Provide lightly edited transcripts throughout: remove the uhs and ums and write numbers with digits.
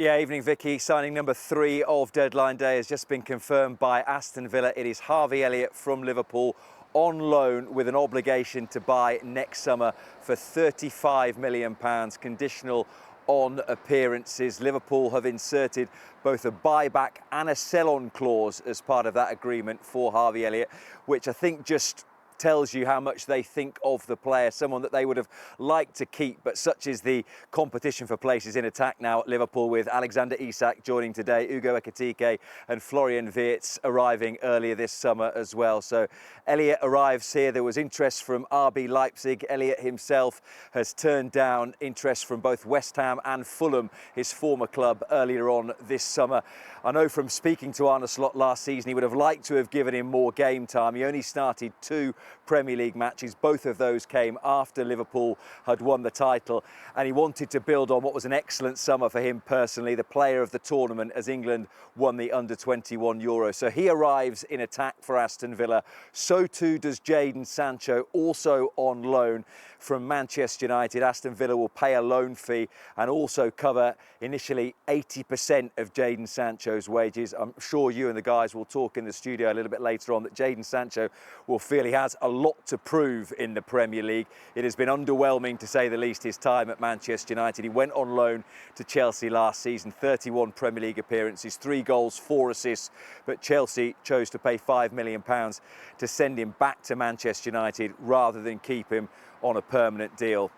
Yeah, evening Vicky. Signing number 3 of deadline day has just been confirmed by Aston Villa. It is Harvey Elliott from Liverpool on loan with an obligation to buy next summer for £35 million, conditional on appearances. Liverpool have inserted both a buyback and a sell-on clause as part of that agreement for Harvey Elliott, which I think just tells you how much they think of the player, someone that they would have liked to keep, but such is the competition for places in attack now at Liverpool, with Alexander Isak joining today, Ugo Ekitike and Florian Wirtz arriving earlier this summer as well. So Elliott arrives here. There was interest from RB Leipzig. Elliott himself has turned down interest from both West Ham and Fulham, his former club, earlier on this summer. I know from speaking to Arne Slot last season, he would have liked to have given him more game time. He only started 2 Premier League matches. Both of those came after Liverpool had won the title, and he wanted to build on what was an excellent summer for him personally, the player of the tournament as England won the under-21 Euros. So he arrives in attack for Aston Villa. So too does Jadon Sancho, also on loan from Manchester United. Aston Villa will pay a loan fee and also cover initially 80% of Jadon Sancho's wages. I'm sure you and the guys will talk in the studio a little bit later on that Jadon Sancho will feel he has a lot to prove in the Premier League. It has been underwhelming, to say the least, his time at Manchester United. He went on loan to Chelsea last season, 31 Premier League appearances, 3 goals, 4 assists, but Chelsea chose to pay £5 million to send him back to Manchester United rather than keep him on a permanent deal.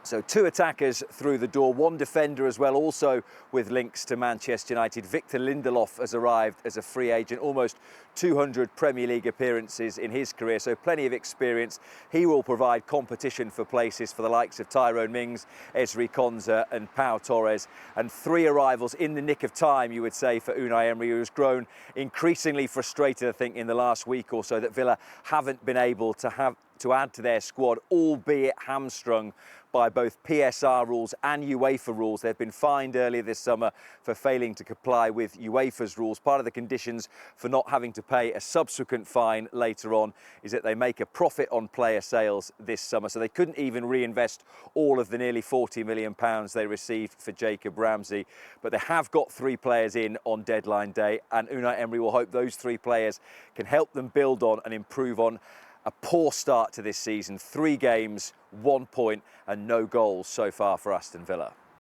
So 2 attackers through the door, 1 defender as well, also with links to Manchester United. Victor Lindelof has arrived as a free agent, almost 200 Premier League appearances in his career, so plenty of experience. He will provide competition for places for the likes of Tyrone Mings, Ezri Konsa and Pau Torres. And 3 arrivals in the nick of time, you would say, for Unai Emery, who has grown increasingly frustrated, I think, in the last week or so that Villa haven't been able to add to their squad, albeit hamstrung by both PSR rules and UEFA rules. They've been fined earlier this summer for failing to comply with UEFA's rules. Part of the conditions for not having to pay a subsequent fine later on is that they make a profit on player sales this summer. So they couldn't even reinvest all of the nearly £40 million they received for Jacob Ramsey. But they have got 3 players in on deadline day, and Unai Emery will hope those 3 players can help them build on and improve on a poor start to this season. 3 games, 1 point and no goals so far for Aston Villa.